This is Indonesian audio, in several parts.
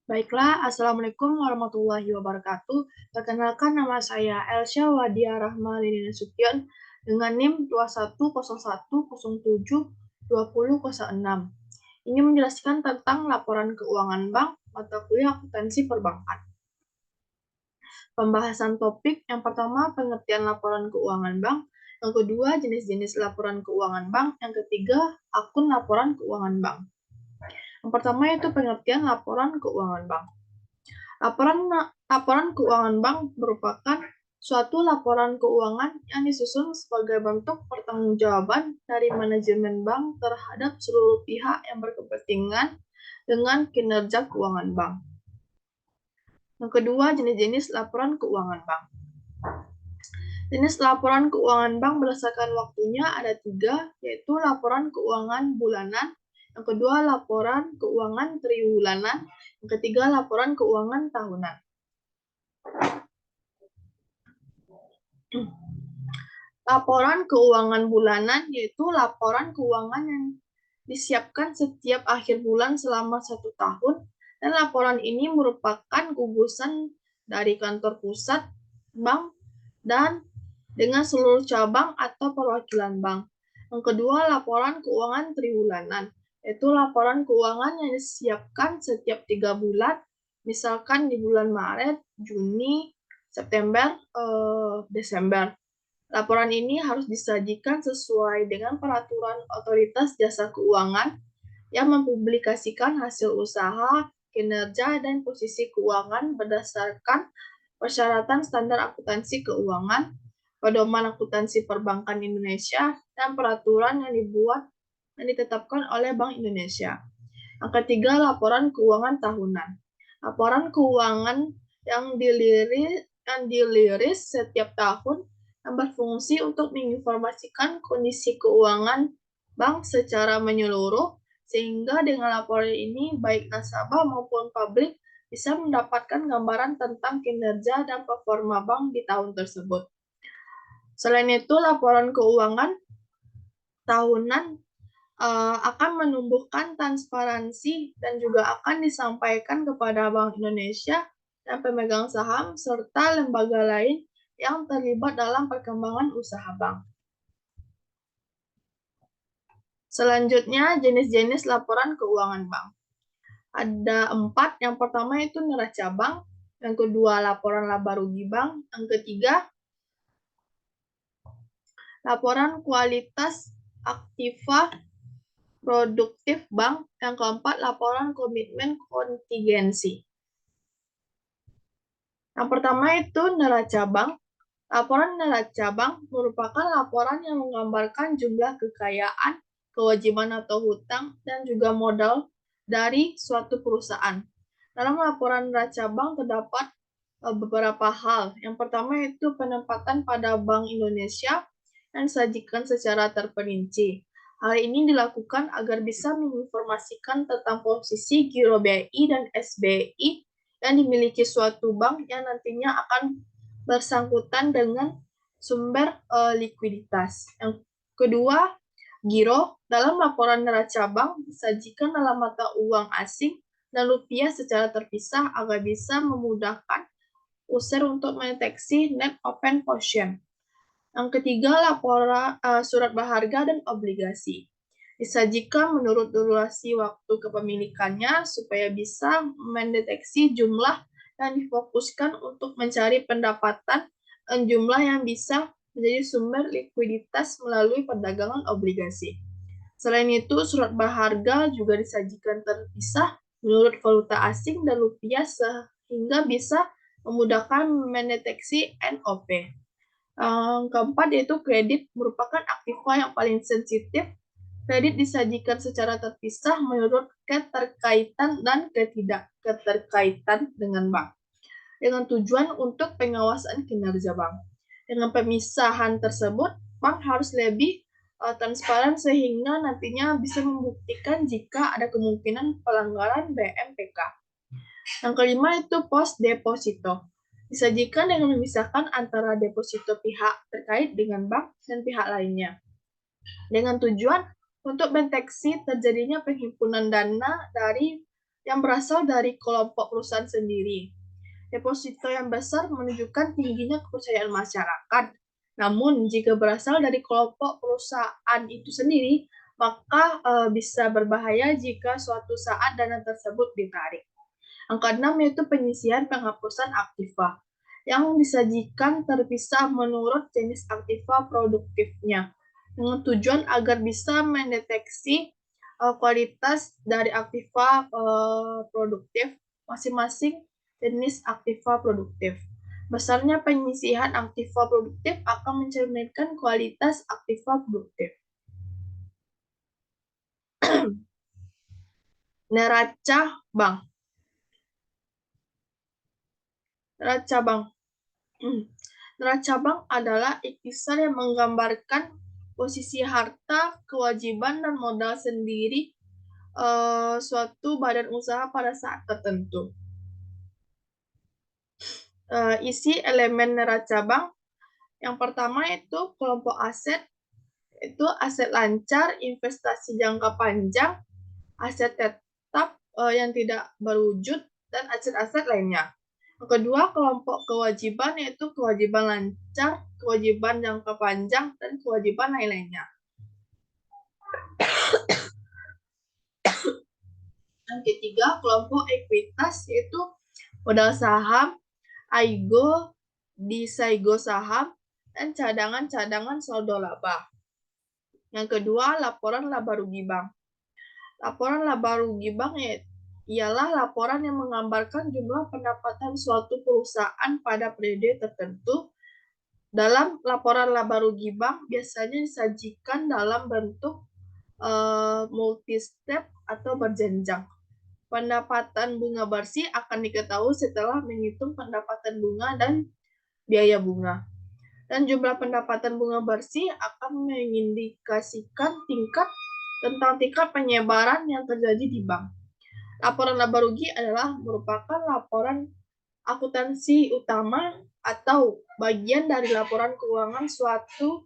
Baiklah, Assalamualaikum warahmatullahi wabarakatuh. Perkenalkan nama saya Elsya Wadia Rahma Lili Nasution dengan NIM 2101072006. Ini menjelaskan tentang laporan keuangan bank mata kuliah akuntansi perbankan. Pembahasan topik yang pertama pengertian laporan keuangan bank, yang kedua jenis-jenis laporan keuangan bank, yang ketiga akun laporan keuangan bank. Yang pertama itu pengertian laporan keuangan bank. Laporan keuangan bank merupakan suatu laporan keuangan yang disusun sebagai bentuk pertanggungjawaban dari manajemen bank terhadap seluruh pihak yang berkepentingan dengan kinerja keuangan bank. Yang kedua, jenis-jenis laporan keuangan bank. Jenis laporan keuangan bank berdasarkan waktunya ada 3, yaitu laporan keuangan bulanan, yang kedua laporan keuangan triwulanan, yang ketiga laporan keuangan tahunan. Laporan keuangan bulanan yaitu laporan keuangan yang disiapkan setiap akhir bulan selama 1 tahun, dan laporan ini merupakan gugusan dari kantor pusat bank dan dengan seluruh cabang atau perwakilan bank. Yang kedua, laporan keuangan triwulanan, yaitu laporan keuangan yang disiapkan setiap 3 bulan, misalkan di bulan Maret, Juni, September, Desember. Laporan ini harus disajikan sesuai dengan peraturan Otoritas Jasa Keuangan yang mempublikasikan hasil usaha, kinerja, dan posisi keuangan berdasarkan persyaratan standar akuntansi keuangan, pedoman akuntansi perbankan Indonesia, dan peraturan yang ditetapkan oleh Bank Indonesia. Yang ketiga, laporan keuangan tahunan. Laporan keuangan yang diliris setiap tahun yang berfungsi untuk menginformasikan kondisi keuangan bank secara menyeluruh, sehingga dengan laporan ini baik nasabah maupun publik bisa mendapatkan gambaran tentang kinerja dan performa bank di tahun tersebut. Selain itu, laporan keuangan tahunan akan menumbuhkan transparansi dan juga akan disampaikan kepada Bank Indonesia dan pemegang saham serta lembaga lain yang terlibat dalam perkembangan usaha bank. Selanjutnya, jenis-jenis laporan keuangan bank. Ada 4, yang pertama itu neraca bank, yang kedua laporan laba rugi bank, yang ketiga laporan kualitas aktiva produktif bank, yang keempat laporan komitmen kontingensi. Yang pertama itu neraca bank. Laporan neraca bank merupakan laporan yang menggambarkan jumlah kekayaan, kewajiban atau hutang, dan juga modal dari suatu perusahaan. Dalam laporan neraca bank terdapat beberapa hal. Yang pertama itu penempatan pada Bank Indonesia yang disajikan secara terperinci. Hal ini dilakukan agar bisa menginformasikan tentang posisi giro BI dan SBI yang dimiliki suatu bank yang nantinya akan bersangkutan dengan sumber likuiditas. Yang kedua, giro. Dalam laporan neraca bank disajikan dalam mata uang asing dan rupiah secara terpisah agar bisa memudahkan user untuk mendeteksi net open position. Yang ketiga, laporan surat berharga dan obligasi. Disajikan menurut durasi waktu kepemilikannya supaya bisa mendeteksi jumlah yang difokuskan untuk mencari pendapatan dan jumlah yang bisa menjadi sumber likuiditas melalui perdagangan obligasi. Selain itu, surat berharga juga disajikan terpisah menurut valuta asing dan rupiah sehingga bisa memudahkan mendeteksi NOP. Keempat yaitu kredit, merupakan aktiva yang paling sensitif. Kredit disajikan secara terpisah menurut keterkaitan dan ketidakketerkaitan dengan bank, dengan tujuan untuk pengawasan kinerja bank. Dengan pemisahan tersebut, bank harus lebih transparan sehingga nantinya bisa membuktikan jika ada kemungkinan pelanggaran BMPK. Yang kelima itu pos deposito. Disajikan dengan memisahkan antara deposito pihak terkait dengan bank dan pihak lainnya, dengan tujuan untuk mendeteksi terjadinya penghimpunan dana dari yang berasal dari kelompok perusahaan sendiri. Deposito yang besar menunjukkan tingginya kepercayaan masyarakat. Namun, jika berasal dari kelompok perusahaan itu sendiri, maka bisa berbahaya jika suatu saat dana tersebut ditarik. Yang keenam yaitu penyisihan penghapusan aktiva yang disajikan terpisah menurut jenis aktiva produktifnya dengan tujuan agar bisa mendeteksi kualitas dari aktiva produktif masing-masing jenis aktiva produktif. Besarnya penyisihan aktiva produktif akan mencerminkan kualitas aktiva produktif. Neraca bank. Neraca bank. Neraca bank adalah ikhtisar yang menggambarkan posisi harta, kewajiban, dan modal sendiri suatu badan usaha pada saat tertentu. Isi elemen neraca bank yang pertama itu kelompok aset, itu aset lancar, investasi jangka panjang, aset tetap yang tidak berwujud, dan aset-aset lainnya. Yang kedua, kelompok kewajiban yaitu kewajiban lancar, kewajiban jangka panjang, dan kewajiban lain-lainnya. Yang ketiga, kelompok ekuitas yaitu modal saham, aigo, disaigo saham, dan cadangan-cadangan saldo laba. Yang kedua, laporan laba rugi bank. Laporan laba rugi bank ialah laporan yang menggambarkan jumlah pendapatan suatu perusahaan pada periode tertentu. Dalam laporan laba rugi bank biasanya disajikan dalam bentuk multi-step atau berjenjang. Pendapatan bunga bersih akan diketahui setelah menghitung pendapatan bunga dan biaya bunga. Dan jumlah pendapatan bunga bersih akan mengindikasikan tingkat penyebaran yang terjadi di bank. Laporan laba rugi adalah merupakan laporan akuntansi utama atau bagian dari laporan keuangan suatu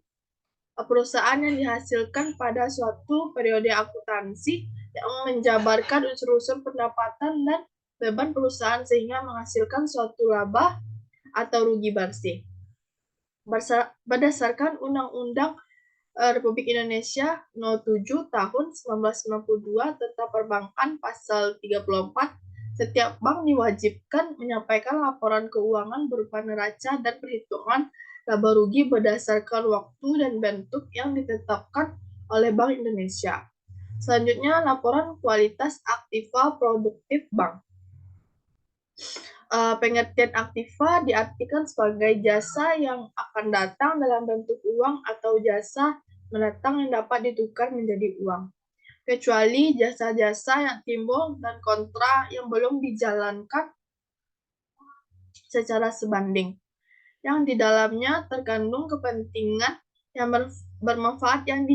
perusahaan yang dihasilkan pada suatu periode akuntansi yang menjabarkan unsur-unsur pendapatan dan beban perusahaan sehingga menghasilkan suatu laba atau rugi bersih. Berdasarkan Undang-Undang Republik Indonesia No. 7 Tahun 1992 tentang Perbankan Pasal 34, setiap bank diwajibkan menyampaikan laporan keuangan berupa neraca dan perhitungan laba rugi berdasarkan waktu dan bentuk yang ditetapkan oleh Bank Indonesia. Selanjutnya, laporan kualitas aktiva produktif bank. Pengertian aktiva diartikan sebagai jasa yang akan datang dalam bentuk uang atau jasa mendatang yang dapat ditukar menjadi uang, kecuali jasa-jasa yang timbul dan kontra yang belum dijalankan secara sebanding, yang di dalamnya terkandung kepentingan yang bermanfaat yang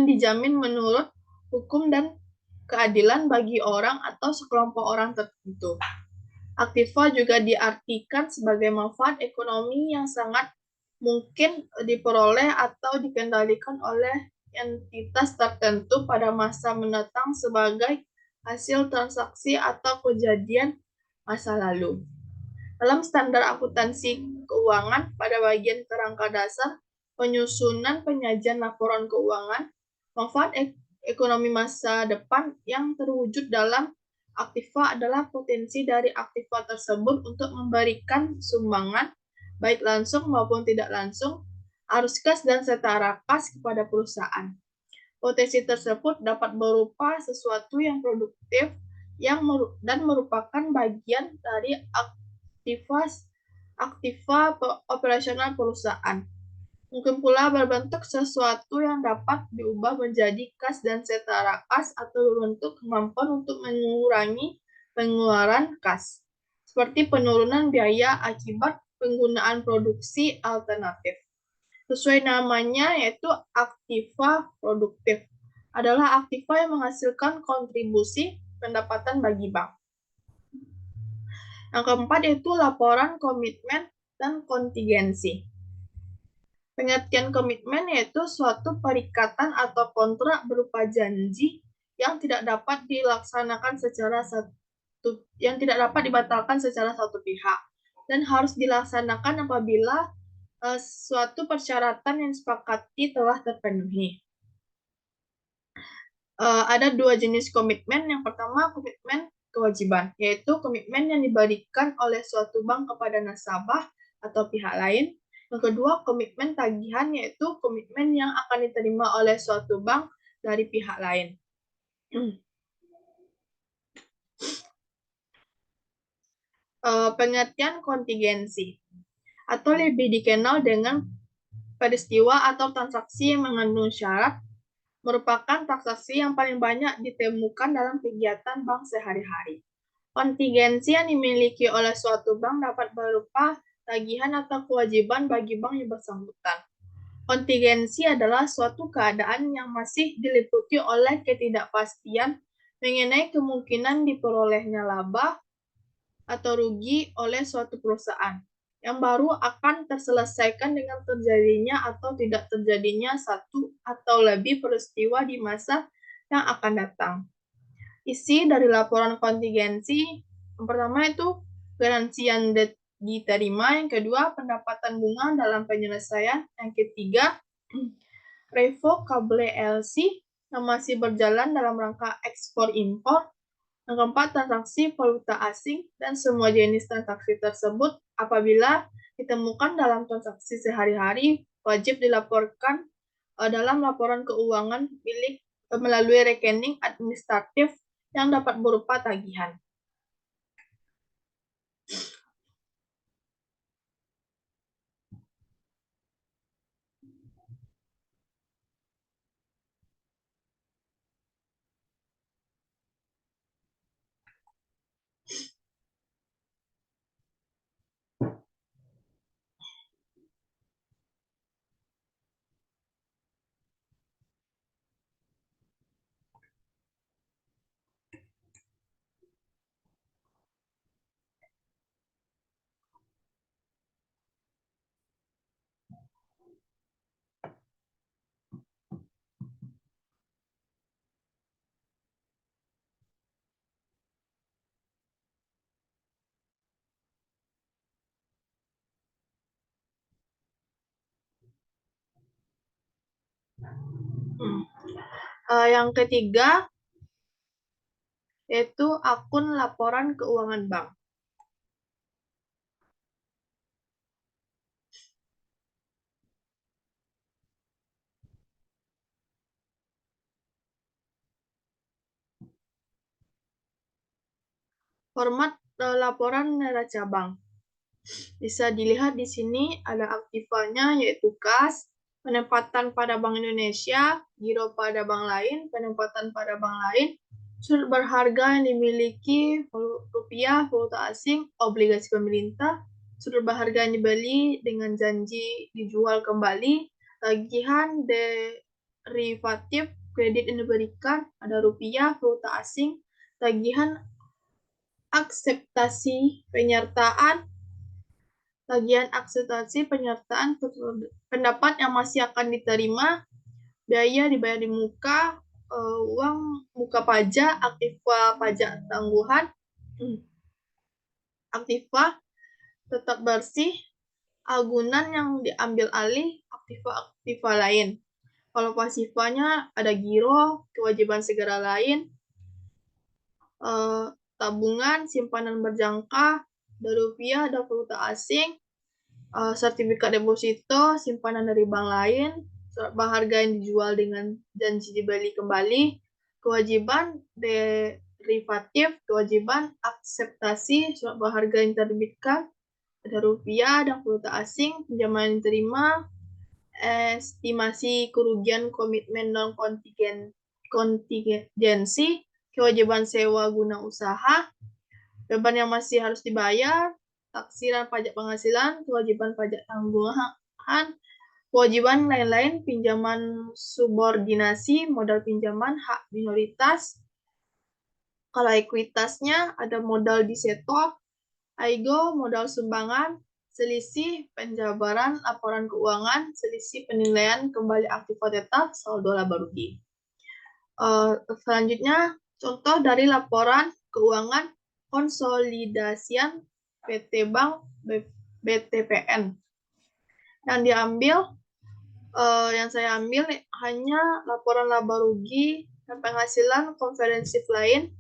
dijamin menurut hukum dan keadilan bagi orang atau sekelompok orang tertentu. Aktiva juga diartikan sebagai manfaat ekonomi yang sangat mungkin diperoleh atau dikendalikan oleh entitas tertentu pada masa mendatang sebagai hasil transaksi atau kejadian masa lalu. Dalam standar akuntansi keuangan pada bagian kerangka dasar penyusunan penyajian laporan keuangan, manfaat ekonomi masa depan yang terwujud dalam aktiva adalah potensi dari aktiva tersebut untuk memberikan sumbangan, baik langsung maupun tidak langsung, arus kas dan setara kas kepada perusahaan. Potensi tersebut dapat berupa sesuatu yang produktif dan merupakan bagian dari aktiva operasional perusahaan. Mungkin pula berbentuk sesuatu yang dapat diubah menjadi kas dan setara kas atau berbentuk kemampuan untuk mengurangi pengeluaran kas, seperti penurunan biaya akibat penggunaan produksi alternatif. Sesuai namanya yaitu aktiva produktif adalah aktiva yang menghasilkan kontribusi pendapatan bagi bank. Yang keempat yaitu laporan komitmen dan kontingensi. Pengertian komitmen yaitu suatu perikatan atau kontrak berupa janji yang tidak dapat dibatalkan secara satu pihak dan harus dilaksanakan apabila suatu persyaratan yang disepakati telah terpenuhi. Ada dua jenis komitmen. Yang pertama, komitmen kewajiban, yaitu komitmen yang diberikan oleh suatu bank kepada nasabah atau pihak lain. Yang kedua, komitmen tagihan, yaitu komitmen yang akan diterima oleh suatu bank dari pihak lain. Pengertian kontingensi, atau lebih dikenal dengan peristiwa atau transaksi yang mengandung syarat, merupakan transaksi yang paling banyak ditemukan dalam kegiatan bank sehari-hari. Kontingensi yang dimiliki oleh suatu bank dapat berupa tagihan atau kewajiban bagi bank yang bersangkutan. Kontingensi adalah suatu keadaan yang masih diliputi oleh ketidakpastian mengenai kemungkinan diperolehnya laba atau rugi oleh suatu perusahaan, yang baru akan terselesaikan dengan terjadinya atau tidak terjadinya satu atau lebih peristiwa di masa yang akan datang. Isi dari laporan kontingensi, yang pertama itu garansi yang diterima, yang kedua pendapatan bunga dalam penyelesaian, yang ketiga revocable LC yang masih berjalan dalam rangka ekspor impor, yang keempat transaksi valuta asing, dan semua jenis transaksi tersebut apabila ditemukan dalam transaksi sehari-hari wajib dilaporkan dalam laporan keuangan milik melalui rekening administratif yang dapat berupa tagihan. Yang ketiga yaitu akun laporan keuangan bank. Format laporan neraca bank. Bisa dilihat di sini ada aktifanya yaitu kas, penempatan pada Bank Indonesia, giro pada bank lain, penempatan pada bank lain, surat berharga yang dimiliki rupiah, valuta asing, obligasi pemerintah, surat berharga yang dibeli dengan janji dijual kembali, tagihan derivatif, kredit yang diberikan, ada rupiah, valuta asing, tagihan akseptasi penyertaan, tagihan akseptasi penyertaan pendapat yang masih akan diterima, biaya dibayar di muka, uang muka pajak, aktiva pajak tangguhan, aktiva tetap bersih, agunan yang diambil alih, aktiva lain. Kalau pasifanya ada giro, kewajiban segera lain, tabungan, simpanan berjangka, ada rupiah, ada valuta asing, sertifikat deposito, simpanan dari bank lain, surat berharga yang dijual dengan janji dibeli kembali, kewajiban derivatif, kewajiban akseptasi, surat berharga yang terbitkan, ada rupiah, ada valuta asing, pinjaman yang diterima, estimasi kerugian komitmen non kontingensi, kewajiban sewa guna usaha, beban yang masih harus dibayar, taksiran pajak penghasilan, kewajiban pajak tanggungan, kewajiban lain-lain, pinjaman subordinasi, modal pinjaman, hak minoritas. Kalau ekuitasnya ada modal disetor, AIGO, modal sumbangan, selisih penjabaran laporan keuangan, selisih penilaian kembali aktiva tetap, saldo laba rugi. Selanjutnya, contoh dari laporan keuangan konsolidasian PT Bank BTPN. Yang saya ambil hanya laporan laba rugi dan penghasilan komprehensif lain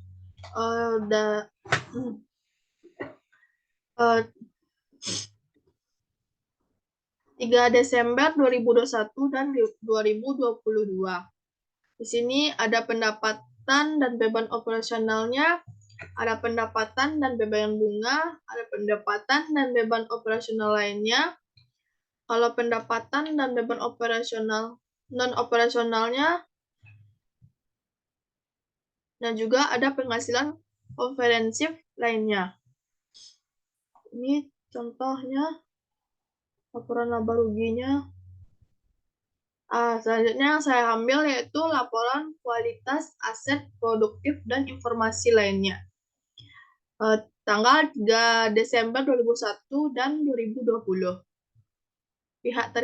3 Desember 2021 dan 2022. Di sini ada pendapatan dan beban operasionalnya, ada pendapatan dan beban bunga, ada pendapatan dan beban operasional lainnya. Kalau pendapatan dan beban operasional non-operasionalnya, dan juga ada penghasilan komprehensif lainnya. Ini contohnya laporan laba ruginya. Selanjutnya yang saya ambil yaitu laporan kualitas aset produktif dan informasi lainnya. Tanggal 3 Desember 2001 dan 2020. Ada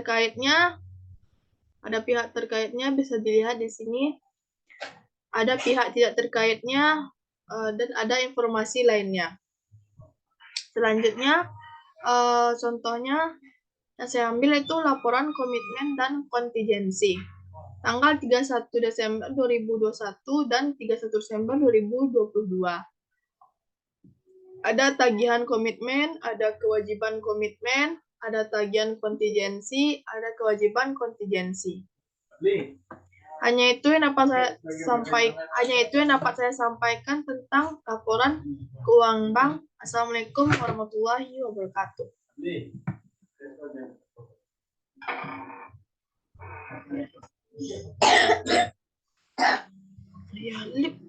pihak terkaitnya bisa dilihat di sini. Ada pihak tidak terkaitnya dan ada informasi lainnya. Selanjutnya, contohnya yang saya ambil itu laporan komitmen dan kontingensi. Tanggal 31 Desember 2021 dan 31 Desember 2022. Ada tagihan komitmen, ada kewajiban komitmen, ada tagihan kontingensi, ada kewajiban kontingensi. Hanya itu yang dapat saya sampaikan tentang laporan keuangan bank. Assalamualaikum warahmatullahi wabarakatuh. Ya, lip.